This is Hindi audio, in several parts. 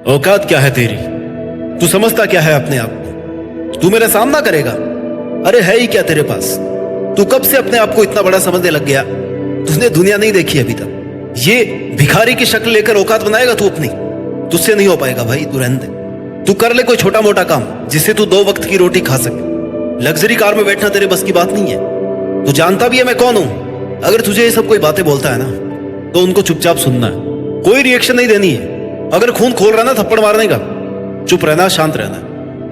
औकात क्या है तेरी? तू समझता क्या है अपने आप को? तू मेरा सामना करेगा? अरे है ही क्या तेरे पास? तू कब से अपने आप को इतना बड़ा समझने लग गया? तूने दुनिया नहीं देखी अभी तक। ये भिखारी की शक्ल लेकर औकात बनाएगा तू अपनी? तुझसे नहीं हो पाएगा भाई, तू रहने दे। तू कर ले कोई छोटा मोटा काम जिससे तू 2 वक्त की रोटी खा सके। लग्जरी कार में बैठना तेरे बस की बात नहीं है। तू जानता भी है मैं कौन हूं। अगर तुझे ये सब कोई बातें बोलता है ना तो उनको चुपचाप सुनना है, कोई रिएक्शन नहीं देनी है। अगर खून खोल रहा ना थप्पड़ मारने का, चुप रहना, शांत रहना,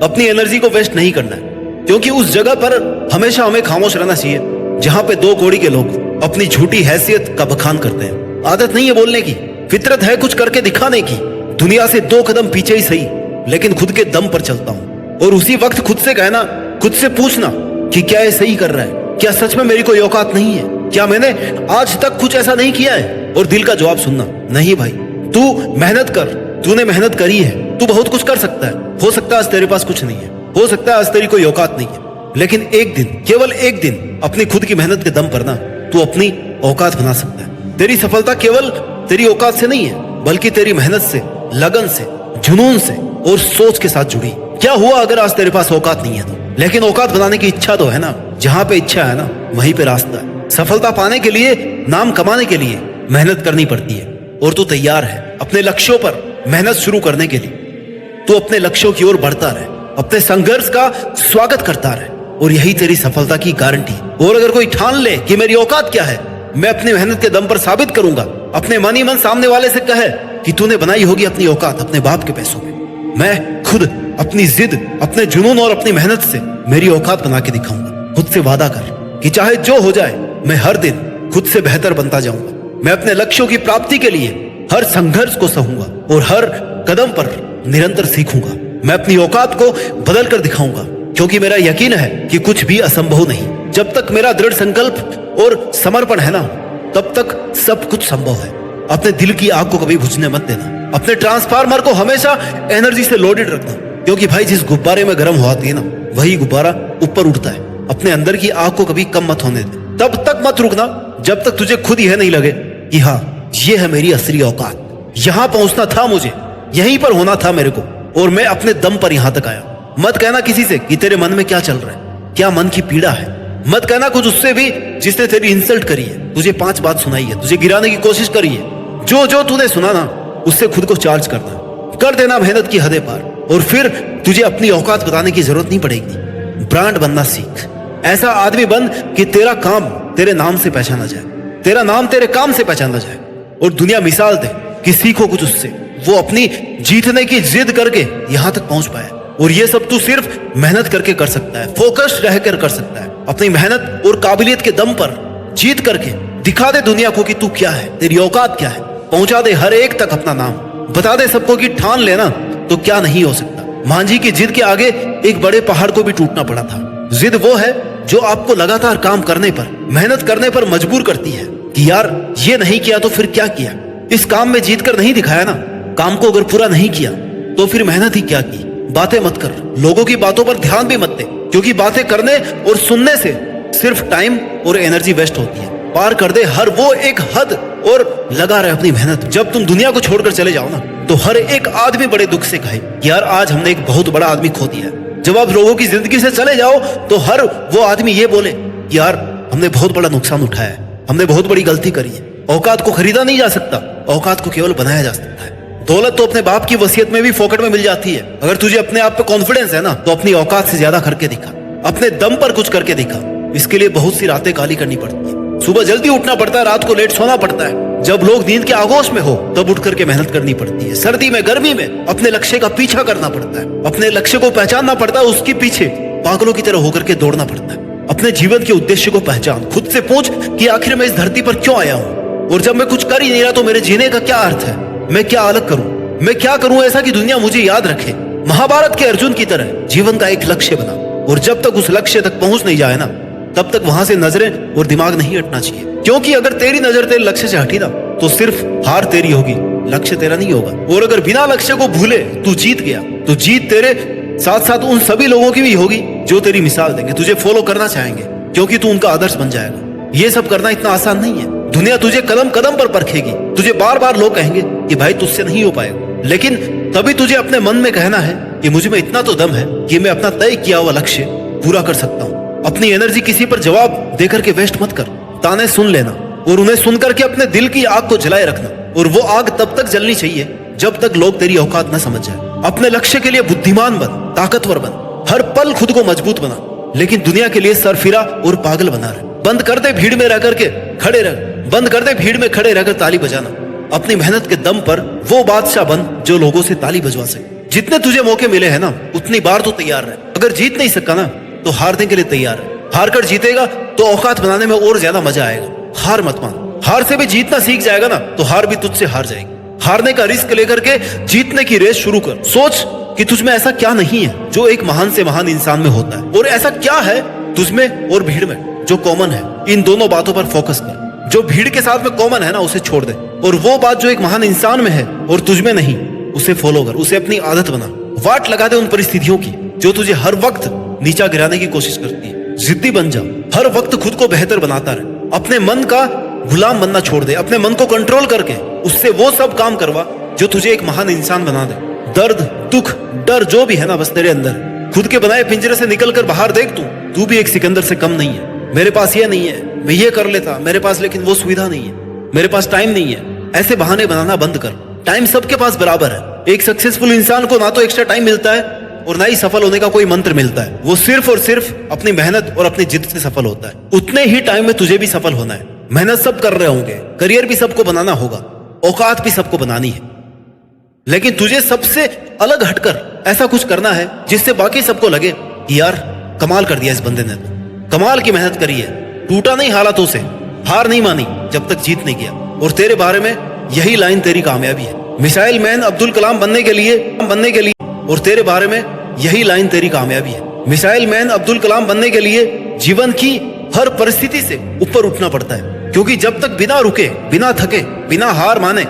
अपनी एनर्जी को वेस्ट नहीं करना है। क्योंकि उस जगह पर हमेशा हमें खामोश रहना चाहिए जहां पे 2 कौड़ी के लोग अपनी झूठी हैसियत का बखान करते हैं। आदत नहीं है बोलने की, फितरत है कुछ करके दिखाने की। दुनिया से 2 कदम पीछे ही सही, लेकिन खुद के दम पर चलता हूं। और उसी वक्त खुद से कहना, खुद से पूछना कि क्या ये सही कर रहा है? क्या सच में मेरी कोई औकात नहीं है? क्या मैंने आज तक कुछ ऐसा नहीं किया है? और दिल का जवाब सुनना, नहीं भाई, तू मेहनत कर। तूने मेहनत करी है, तू बहुत कुछ कर सकता है। हो सकता है आज तेरे पास कुछ नहीं है, हो सकता है आज तेरी कोई औकात नहीं है, लेकिन एक दिन, केवल एक दिन अपनी खुद की मेहनत के दम पर ना तू अपनी औकात बना सकता है। तेरी सफलता केवल तेरी औकात से नहीं है, बल्कि तेरी मेहनत से, लगन से, जुनून से और सोच के साथ जुड़ी। क्या हुआ अगर आज तेरे पास औकात नहीं है तो? लेकिन औकात बनाने की इच्छा तो है ना। जहां पे इच्छा है ना वहीं पे रास्ता है। सफलता पाने के लिए, नाम कमाने के लिए मेहनत करनी पड़ती है। और तू तैयार है अपने लक्ष्यों पर मेहनत शुरू करने के लिए। तू अपने लक्ष्यों की ओर बढ़ता रहे, अपने संघर्ष का स्वागत करता रहे, और यही तेरी सफलता की गारंटी। और अगर कोई ठान ले कि मेरी औकात क्या है, मैं अपनी मेहनत के दम पर साबित करूंगा, अपने मन ही मन सामने वाले से कहे कि तूने बनाई होगी अपनी औकात अपने बाप के पैसों में, मैं खुद अपनी जिद, अपने जुनून और अपनी मेहनत से मेरी औकात बना के दिखाऊंगा। खुद से वादा कर कि चाहे जो हो जाए, मैं हर दिन खुद से बेहतर बनता जाऊंगा। मैं अपने लक्ष्यों की प्राप्ति के लिए हर संघर्ष को सहूंगा और हर कदम पर निरंतर सीखूंगा। मैं अपनी औकात को बदल कर दिखाऊंगा, क्योंकि मेरा यकीन है कि कुछ भी असंभव नहीं। जब तक मेरा दृढ़ संकल्प और समर्पण है ना, तब तक सब कुछ संभव है। अपने दिल की आग को कभी बुझने मत देना। अपने ट्रांसफार्मर को हमेशा एनर्जी से लोडेड रखना, क्योंकि भाई जिस गुब्बारे में गर्म होती है ना, वही गुब्बारा ऊपर उठता है। अपने अंदर की आग को कभी कम मत होने दे। तब तक मत रुकना जब तक तुझे खुद यह नहीं लगे कि हाँ, ये है मेरी असली औकात। यहां पहुंचना था मुझे, यहीं पर होना था मेरे को, और मैं अपने दम पर यहां तक आया। मत कहना किसी से कि तेरे मन में क्या चल रहा है, क्या मन की पीड़ा है। मत कहना कुछ उससे भी जिसने तेरी इंसल्ट करी है, तुझे 5 बात सुनाई है, तुझे गिराने की कोशिश करी है। जो जो तूने सुना ना, उससे खुद को चार्ज करना, कर देना मेहनत की हदें पार, और फिर तुझे अपनी औकात बताने की जरूरत नहीं पड़ेगी। ब्रांड बनना सीख। ऐसा आदमी बन कि तेरा काम तेरे नाम से पहचाना जाए, तेरा नाम तेरे काम से पहचाना जाए, और दुनिया मिसाल दे कि सीखो कुछ उससे। वो अपनी जीतने की जिद करके यहां तक पहुंच पाया, और ये सब तू सिर्फ मेहनत करके कर सकता है, फोकस्ड रहकर कर सकता है। अपनी मेहनत और काबिलियत के दम पर जीत करके दिखा दे दुनिया को कि तू क्या है, तेरी औकात क्या है। पहुंचा दे हर एक तक अपना नाम, बता दे सबको कि ठान लेना तो क्या नहीं हो सकता। मांझी की जिद के आगे एक बड़े पहाड़ को भी टूटना पड़ा था। जिद वो है जो आपको लगातार काम करने पर, मेहनत करने पर मजबूर करती है कि यार ये नहीं किया तो फिर क्या किया। इस काम में जीत कर नहीं दिखाया ना, काम को अगर पूरा नहीं किया तो फिर मेहनत ही क्या की। बातें मत कर, लोगों की बातों पर ध्यान भी मत दे, क्योंकि बातें करने और सुनने से सिर्फ टाइम और एनर्जी वेस्ट होती है। पार कर दे हर वो एक हद और लगा रहे अपनी मेहनत। जब तुम दुनिया को छोड़कर चले जाओ ना, तो हर एक आदमी बड़े दुख से कहे यार आज हमने एक बहुत बड़ा आदमी खो दिया। जब आप लोगों की जिंदगी से चले जाओ तो हर वो आदमी ये बोले यार हमने बहुत बड़ा नुकसान उठाया है, हमने बहुत बड़ी गलती करी है। औकात को खरीदा नहीं जा सकता, औकात को केवल बनाया जा सकता है। दौलत तो अपने बाप की वसीयत में भी फोकट में मिल जाती है। अगर तुझे अपने आप पे कॉन्फिडेंस है ना, तो अपनी औकात से ज्यादा करके दिखा, अपने दम पर कुछ करके दिखा। इसके लिए बहुत सी रातें काली करनी पड़ती है, सुबह जल्दी उठना पड़ता है, रात को लेट सोना पड़ता है। जब लोग नींद के आगोश में हो तब उठ करके मेहनत करनी पड़ती है। सर्दी में, गर्मी में अपने लक्ष्य का पीछा करना पड़ता है, अपने लक्ष्य को पहचानना पड़ता है, उसके पीछे पागलों की तरह होकर के दौड़ना पड़ता है। अपने जीवन के उद्देश्य को पहचान, खुद से पूछ कि आखिर मैं इस धरती पर क्यों आया हूँ, और जब मैं कुछ कर ही नहीं रहा तो मेरे जीने का क्या अर्थ है। मैं क्या अलग करूं, मैं क्या करूं ऐसा कि दुनिया मुझे याद रखे। महाभारत के अर्जुन की तरह जीवन का एक लक्ष्य बना, और जब तक उस लक्ष्य तक पहुंच नहीं जाए ना, तब तक वहां से नजरें और दिमाग नहीं हटना चाहिए। क्योंकि अगर तेरी नजर तेरे लक्ष्य से हटी ना, तो सिर्फ हार तेरी होगी, लक्ष्य तेरा नहीं होगा। और अगर बिना लक्ष्य को भूले तू जीत गया, तो जीत तेरे साथ साथ उन सभी लोगों की भी होगी जो तेरी मिसाल देंगे, तुझे फॉलो करना चाहेंगे, क्योंकि तू उनका आदर्श बन जाएगा। ये सब करना इतना आसान नहीं है। दुनिया तुझे कदम कदम पर परखेगी, तुझे बार बार लोग कहेंगे कि भाई तुझसे नहीं हो पाएगा, लेकिन तभी तुझे अपने मन में कहना है कि मुझ में इतना तो दम है कि मैं अपना तय किया हुआ लक्ष्य पूरा कर सकता हूँ। अपनी एनर्जी किसी पर जवाब देकर के वेस्ट मत कर। ताने सुन लेना और उन्हें सुनकर के अपने दिल की आग को जलाए रखना, और वो आग तब तक जलनी चाहिए जब तक लोग तेरी औकात न समझ जाए। अपने लक्ष्य के लिए बुद्धिमान बन, ताकतवर बन, हर पल खुद को मजबूत बना, लेकिन दुनिया के लिए सरफिरा और पागल बना रहे। बंद कर दे भीड़ में रह करके खड़े रह, बंद कर दे भीड़ में खड़े रहकर ताली बजाना। अपनी मेहनत के दम पर वो बादशाह बन जो लोगों से ताली बजवा सके। जितने तुझे मौके मिले हैं ना, उतनी बार तो तैयार रहे। अगर जीत नहीं सका ना, तो हारने के लिए तैयार है। हार कर जीतेगा तो औकात बनाने में और ज्यादा मजा आएगा। हार मत मान। हार से भी जीतना सीख जाएगा ना, तो हार भी तुझसे हार जाएगी। हारने का रिस्क लेकर के जीतने की रेस शुरू कर। सोच कि तुझमें ऐसा क्या नहीं है जो एक महान से महान इंसान में होता है, और ऐसा क्या है तुझमें और भीड़ में जो कॉमन है। इन दोनों बातों पर फोकस कर। जो भीड़ के साथ में कॉमन है ना, उसे छोड़ दे, और वो बात जो एक महान इंसान में है और तुझमें नहीं, उसे फॉलो कर। उसे अपनी आदत बना। वाट लगा दे उन परिस्थितियों की जो तुझे हर वक्त नीचा गिराने की कोशिश करती है। जिद्दी बन जा, हर वक्त खुद को बेहतर बनाता रहे। अपने मन का गुलाम बनना छोड़ दे। अपने मन को कंट्रोल करके उससे वो सब काम करवा जो तुझे एक महान इंसान बना दे। दर्द, दुख, डर जो भी है ना, बस तेरे अंदर। खुद के बनाए पिंजरे से निकल कर बाहर देख, तू भी एक सिकंदर से कम नहीं है। मेरे पास ये नहीं है, मैं ये कर लेता, मेरे पास लेकिन वो सुविधा नहीं है, मेरे पास टाइम नहीं है। ऐसे बहाने बनाना बंद कर। टाइम सबके पास बराबर है। एक सक्सेसफुल इंसान को ना तो एक्स्ट्रा टाइम मिलता है और ना ही सफल होने का कोई मंत्र मिलता है। वो सिर्फ और सिर्फ अपनी मेहनत और अपनी जिद से सफल होता है। उतने ही टाइम में तुझे भी सफल होना है। मेहनत सब कर रहे होंगे, करियर भी सबको बनाना होगा, औकात भी सबको बनानी है, लेकिन तुझे सबसे अलग हटकर ऐसा कुछ करना है जिससे बाकी सबको लगे कि यार कमाल कर दिया इस बंदे ने, तो कमाल की मेहनत करी है, टूटा नहीं हालातों से, हार नहीं मानी जब तक जीत नहीं किया। और तेरे बारे में यही लाइन तेरी कामयाबी है। मिसाइल मैन अब्दुल कलाम बनने के लिए और तेरे बारे में यही लाइन तेरी कामयाबी है। मिसाइल मैन अब्दुल कलाम बनने के लिए जीवन की हर परिस्थिति से ऊपर उठना पड़ता है, क्योंकि जब तक बिना रुके, बिना थके, बिना हार माने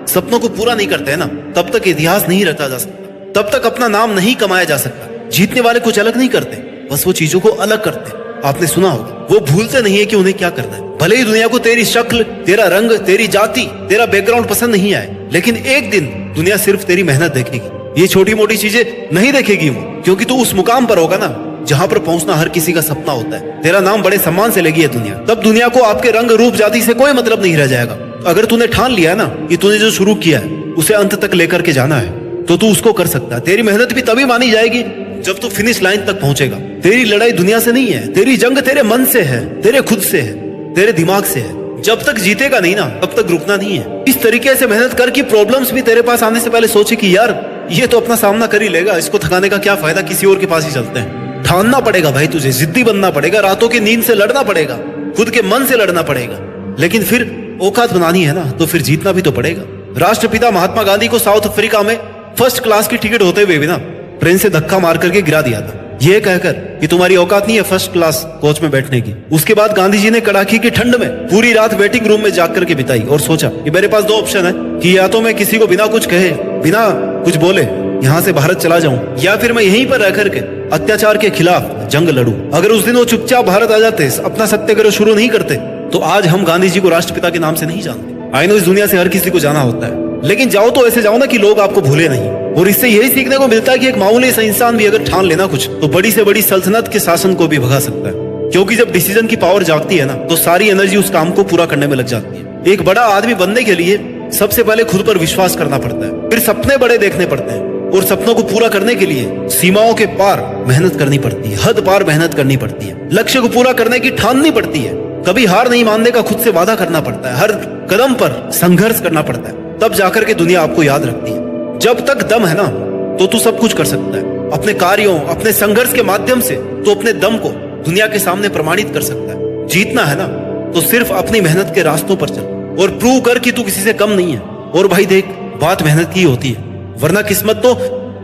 सपनों को पूरा नहीं करते हैं ना, तब तक इतिहास नहीं रचा जा सकता, तब तक अपना नाम नहीं कमाया जा सकता। जीतने वाले कुछ अलग नहीं करते, बस वो चीजों को अलग करते। आपने सुना होगा, वो भूलते नहीं है कि उन्हें क्या करना है। भले ही दुनिया को तेरी शक्ल, तेरा रंग, तेरी जाति, तेरा बैकग्राउंड पसंद नहीं आए, लेकिन एक दिन दुनिया सिर्फ तेरी मेहनत देखेगी। ये छोटी मोटी चीजें नहीं देखेगी वो, क्योंकि तू उस मुकाम पर होगा ना जहां पर पहुंचना हर किसी का सपना होता है। तेरा नाम बड़े सम्मान से लेगी है दुनिया। तब दुनिया को आपके रंग, रूप, जाति से कोई मतलब नहीं रह जाएगा। अगर तूने ठान लिया है ना कि तूने जो शुरू किया है उसे अंत तक लेकर के जाना है, तो तू उसको कर सकता है। तेरी मेहनत भी तभी मानी जाएगी जब तू फिनिश लाइन तक पहुंचेगा। तेरी लड़ाई दुनिया से नहीं है, तेरी जंग तेरे मन से है, तेरे खुद से है, तेरे दिमाग से है। जब तक जीतेगा नहीं ना, तब तक रुकना नहीं है। इस तरीके से मेहनत कर कि प्रॉब्लम्स भी तेरे पास आने से पहले सोचे कि यार ये तो अपना सामना कर ही लेगा, इसको थकाने का क्या फायदा, किसी और के पास ही चलते हैं। ठानना पड़ेगा भाई, तुझे जिद्दी बनना पड़ेगा, रातों की नींद से लड़ना पड़ेगा, खुद के मन से लड़ना पड़ेगा। लेकिन फिर औकात बनानी है ना, तो फिर जीतना भी तो पड़ेगा। राष्ट्रपिता महात्मा गांधी को साउथ अफ्रीका में फर्स्ट क्लास की टिकट होते हुए भी ना ट्रेन से धक्का मार करके गिरा दिया था, ये कहकर कि तुम्हारी औकात नहीं है फर्स्ट क्लास कोच में बैठने की। उसके बाद गांधी जी ने कड़ाके की ठंड में पूरी रात वेटिंग रूम में जाग करके बिताई और सोचा कि मेरे पास दो ऑप्शन है कि या तो मैं किसी को बिना कुछ कहे, बिना कुछ बोले यहाँ से भारत चला जाऊं, या फिर मैं यहीं पर रह करके अत्याचार के खिलाफ जंग लड़ूं। अगर उस दिन वो चुपचाप भारत आ जाते, अपना सत्याग्रह शुरू नहीं करते, तो आज हम गांधी जी को राष्ट्रपिता के नाम से नहीं जानते। आई नो इस दुनिया से हर किसी को जाना होता है, लेकिन जाओ तो ऐसे जाओ ना कि लोग आपको भूले नहीं। और इससे यही सीखने को मिलता है कि एक मामूली सा इंसान भी अगर ठान लेना कुछ, तो बड़ी से बड़ी सल्तनत के शासन को भी भगा सकता है। क्योंकि जब डिसीजन की पावर जागती है ना, तो सारी एनर्जी उस काम को पूरा करने में लग जाती है। एक बड़ा आदमी बनने के लिए सबसे पहले खुद पर विश्वास करना पड़ता है, फिर सपने बड़े देखने पड़ते हैं, और सपनों को पूरा करने के लिए सीमाओं के पार मेहनत करनी पड़ती है, हद पार मेहनत करनी पड़ती है। लक्ष्य को पूरा करने की ठाननी पड़ती है, कभी हार नहीं मानने का खुद से वादा करना पड़ता है, हर कदम पर संघर्ष करना पड़ता है, तब जाकर के दुनिया आपको याद रखती है। जब तक दम है ना, तो तू सब कुछ कर सकता है। अपने कार्यों, अपने संघर्ष के माध्यम से तो अपने दम को दुनिया के सामने प्रमाणित कर सकता है। जीतना है ना, तो सिर्फ अपनी मेहनत के रास्तों पर चल और प्रूव कर कि तू किसी से कम नहीं है। और भाई देख, बात मेहनत की होती है, वरना किस्मत तो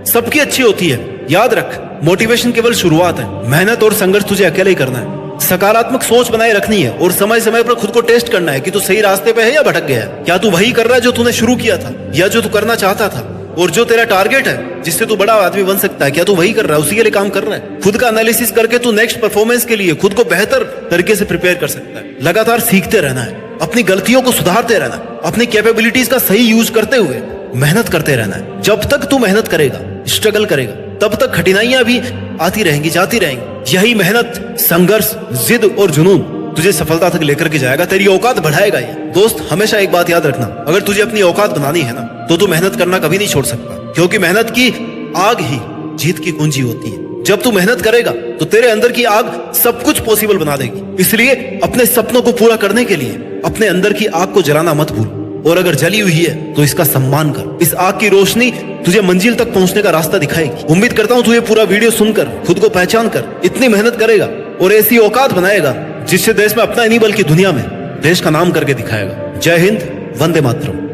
सबकी अच्छी होती है। याद रख, मोटिवेशन केवल शुरुआत है, मेहनत और संघर्ष तुझे अकेले ही करना है। सकारात्मक सोच बनाए रखनी है और समय समय पर खुद को टेस्ट करना है कि तू सही रास्ते पे है या भटक गया है। क्या तू वही कर रहा है जो तूने शुरू किया था, या जो तू करना चाहता था? और जो तेरा टारगेट है जिससे तू बड़ा आदमी बन सकता है, क्या तू वही कर रहा है, उसी के लिए काम कर रहा है? खुद का एनालिसिस करके तू नेक्स्ट परफॉर्मेंस के लिए खुद को बेहतर तरीके से प्रिपेयर कर सकता है। लगातार सीखते रहना है, अपनी गलतियों को सुधारते रहना, अपनी कैपेबिलिटीज का सही यूज करते हुए मेहनत करते रहना है। जब तक तू मेहनत करेगा, स्ट्रगल करेगा, तब तक कठिनाइयां भी आती रहेंगी, जाती रहेंगी। यही मेहनत, संघर्ष, जिद और जुनून तुझे सफलता तक लेकर के जाएगा, तेरी औकात बढ़ाएगा ये। दोस्त, हमेशा एक बात याद रखना, अगर तुझे अपनी औकात बनानी है ना, तो तू मेहनत करना कभी नहीं छोड़ सकता, क्योंकि मेहनत की आग ही जीत की कुंजी होती है। जब तू मेहनत करेगा तो तेरे अंदर की आग सब कुछ पॉसिबल बना देगी। इसलिए अपने सपनों को पूरा करने के लिए अपने अंदर की आग को जलाना मत भूल, और अगर जली हुई है तो इसका सम्मान कर। इस आग की रोशनी तुझे मंजिल तक पहुंचने का रास्ता दिखाएगी। उम्मीद करता हूं तू ये पूरा वीडियो सुनकर खुद को पहचान कर इतनी मेहनत करेगा और ऐसी औकात बनाएगा जिससे देश में अपना ही नहीं बल्कि दुनिया में देश का नाम करके दिखाएगा। जय हिंद, वंदे मातरम।